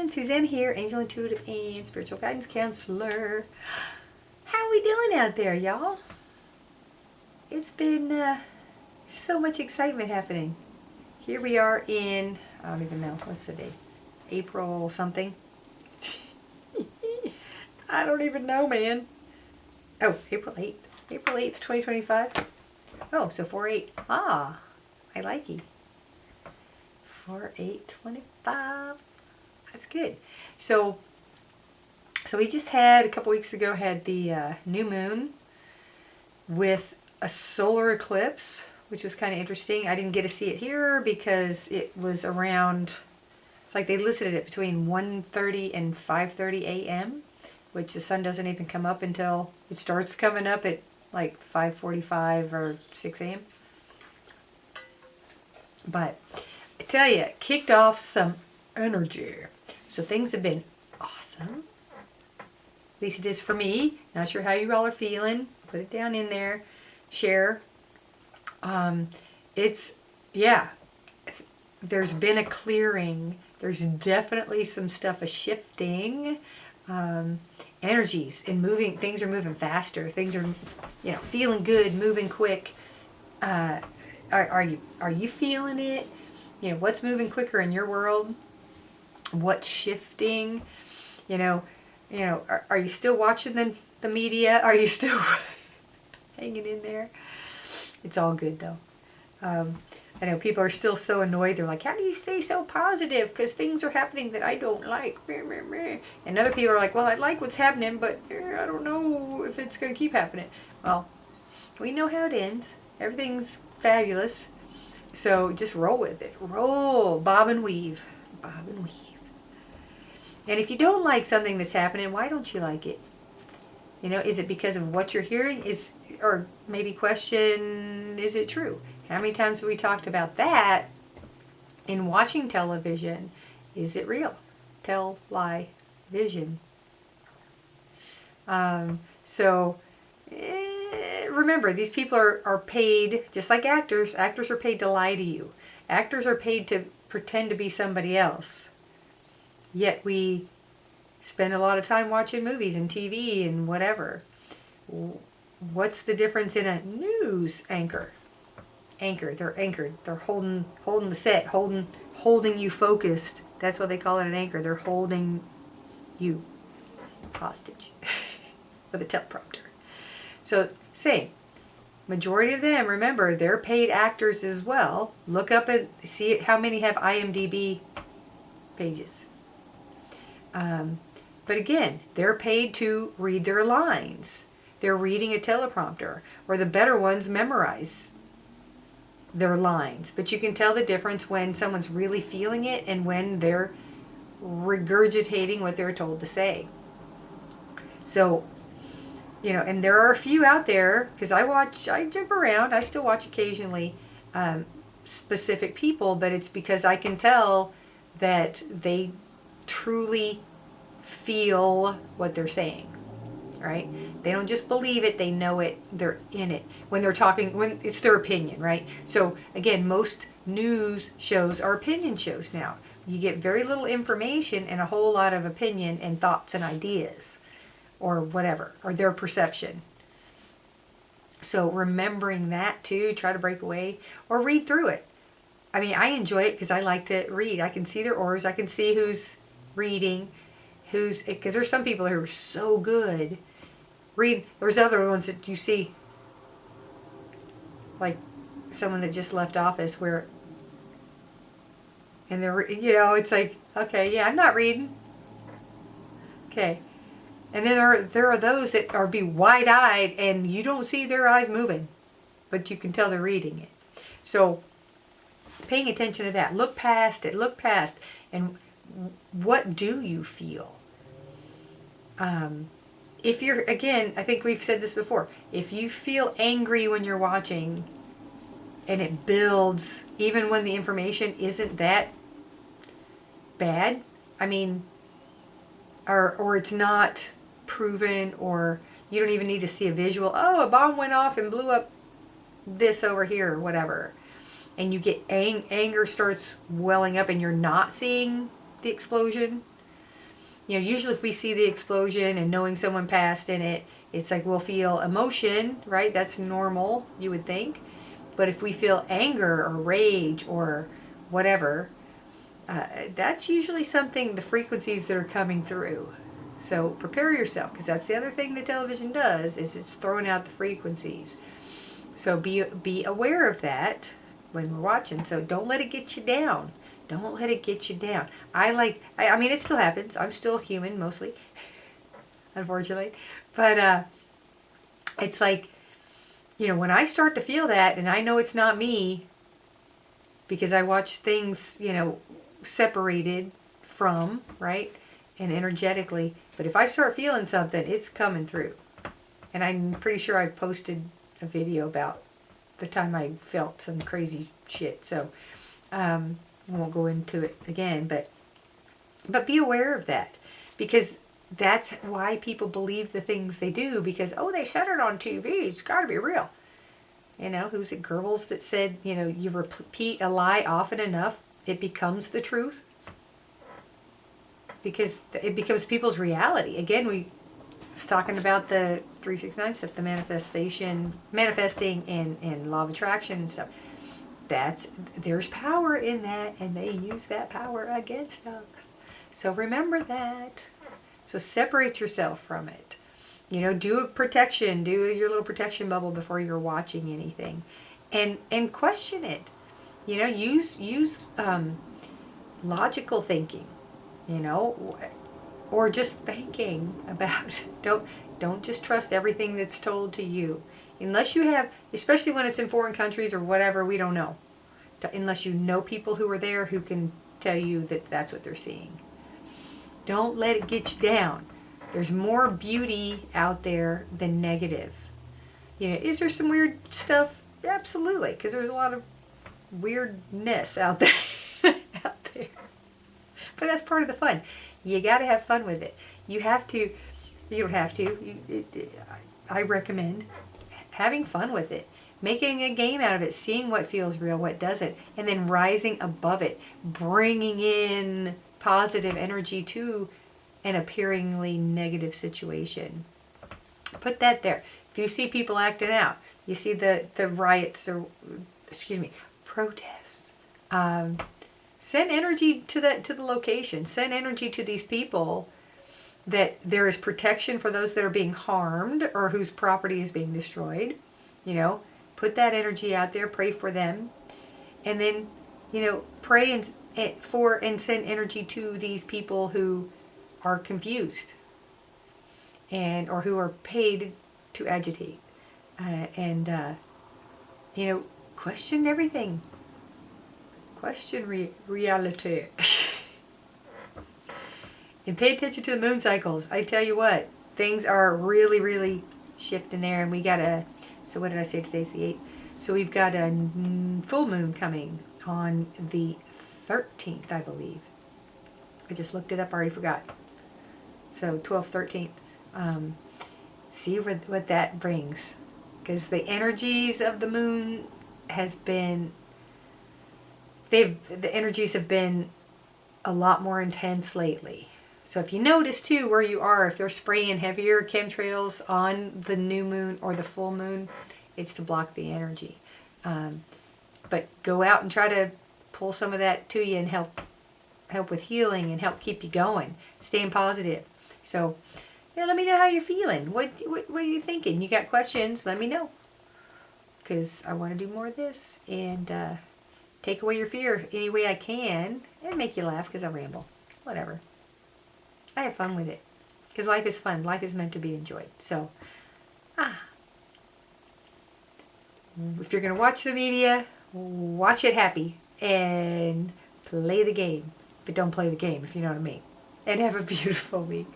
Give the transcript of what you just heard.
everyone, Suzanne here, Angel Intuitive and Spiritual Guidance Counselor. How are we doing out there, y'all? It's been so much excitement happening. Here we are in, I don't even know, what's the date? April something? I don't even know, man. Oh, April 8th. April 8th, 2025. Oh, so 4/8. Ah, I like it. 4/8/25. That's good. So we just had, a couple weeks ago, had the new moon with a solar eclipse, which was kind of interesting. I didn't get to see it here because it was around, it's like they listed it between 1:30 and 5:30 a.m., which the sun doesn't even come up until it starts coming up at like 5:45 or 6 a.m. But I tell you, it kicked off some energy. So things have been awesome. At least it is for me. Not sure how you all are feeling. Put it down in there. Share. There's been a clearing. There's definitely some stuff shifting. Energies and moving. Things are moving faster. Things are, feeling good, moving quick. Are you feeling it? What's moving quicker in your world? What's shifting? Are you still watching the media? Are you still hanging in there? It's all good though. I know people are still so annoyed. They're like, how do you stay so positive? Because things are happening that I don't like. And other people are like, well, I like what's happening, but I don't know if it's going to keep happening. Well, we know how it ends. Everything's fabulous. So just roll with it. Roll. Bob and weave. Bob and weave. And if you don't like something that's happening, why don't you like it? Is it because of what you're hearing? Or maybe question, is it true? How many times have we talked about that in watching television? Is it real? Tell, lie, vision. Remember, these people are paid, just like actors. Actors are paid to lie to you. Actors are paid to pretend to be somebody else. Yet we spend a lot of time watching movies and TV and whatever. What's the difference in a news anchor? They're anchored. They're holding the set, holding you focused. That's what they call it, an anchor. They're holding you hostage with a teleprompter. So same. Majority of them, remember, they're paid actors as well. Look up and see how many have IMDb pages. But again, they're paid to read their lines. They're reading a teleprompter, or the better ones memorize their lines. But you can tell the difference when someone's really feeling it and when they're regurgitating what they're told to say. So, and there are a few out there, because I jump around, I still watch occasionally specific people, but it's because I can tell that they truly feel what they're saying, right? They don't just believe it, they know it, they're in it. When they're talking, when it's their opinion, right? So again, most news shows are opinion shows now. You get very little information and a whole lot of opinion and thoughts and ideas, or whatever, or their perception. So remembering that too, try to break away or read through it. I mean, I enjoy it because I like to read. I can see their auras. I can see who's reading, because there's some people who are so good. There's other ones that you see, like someone that just left office and they're, it's like, okay, yeah, I'm not reading. Okay. And then there are those that are be wide-eyed and you don't see their eyes moving, but you can tell they're reading it. So paying attention to that. Look past it. And what do you feel? If you're, again, I think we've said this before, if you feel angry when you're watching and it builds, even when the information isn't that bad, I mean, or it's not proven, or you don't even need to see a visual, a bomb went off and blew up this over here or whatever, and you get anger starts welling up and you're not seeing the explosion, Usually if we see the explosion and knowing someone passed in it, it's like we'll feel emotion, right? That's normal, you would think. But if we feel anger or rage or whatever, that's usually something, the frequencies that are coming through. So prepare yourself, because that's the other thing the television does, is it's throwing out the frequencies. So be aware of that when we're watching. So don't let it get you down. Don't let it get you down. I mean, it still happens. I'm still human, mostly, unfortunately. But it's like, when I start to feel that, and I know it's not me, because I watch things, separated from, right, and energetically. But if I start feeling something, it's coming through. And I'm pretty sure I posted a video about the time I felt some crazy shit. So I won't go into it again, but be aware of that, because that's why people believe the things they do, because, oh, they said it on TV, it's got to be real. Who's it, Goebbels, that said, you repeat a lie often enough, it becomes the truth, because it becomes people's reality. Again, we was talking about the 369 stuff, the manifesting and law of attraction and stuff. There's power in that, and they use that power against us. So remember that. So separate yourself from it. Do a protection, do your little protection bubble before you're watching anything, and question it. Use logical thinking, or just thinking about. Don't just trust everything that's told to you, unless you have, especially when it's in foreign countries or whatever. We don't know, unless you know people who are there who can tell you that that's what they're seeing. Don't let it get you down. There's more beauty out there than negative. Is there some weird stuff? Absolutely, because there's a lot of weirdness out there. But that's part of the fun. You got to have fun with it. You don't have to. I recommend having fun with it. Making a game out of it. Seeing what feels real, what doesn't. And then rising above it. Bringing in positive energy to an appearingly negative situation. Put that there. If you see people acting out, you see the riots, or protests, send energy to the location. Send energy to these people, that there is protection for those that are being harmed or whose property is being destroyed. Put that energy out there. Pray for them, and then pray and send energy to these people who are confused, or who are paid to agitate, and question everything. Question reality. And pay attention to the moon cycles. I tell you what, things are really, really shifting there, and we got so what did I say? Today's the 8th. So we've got a full moon coming on the 13th, I believe. I just looked it up, I already forgot. So 12th, 13th. See what that brings. Because the energies of the moon the energies have been a lot more intense lately. So if you notice too where you are, if they're spraying heavier chemtrails on the new moon or the full moon, it's to block the energy. But go out and try to pull some of that to you and help with healing and help keep you going, staying positive. So let me know how you're feeling. What are you thinking? You got questions? Let me know, because I want to do more of this and take away your fear any way I can, and make you laugh because I ramble. Whatever. I have fun with it, because life is fun. Life is meant to be enjoyed. So, if you're going to watch the media, watch it happy and play the game. But don't play the game, if you know what I mean. And have a beautiful week.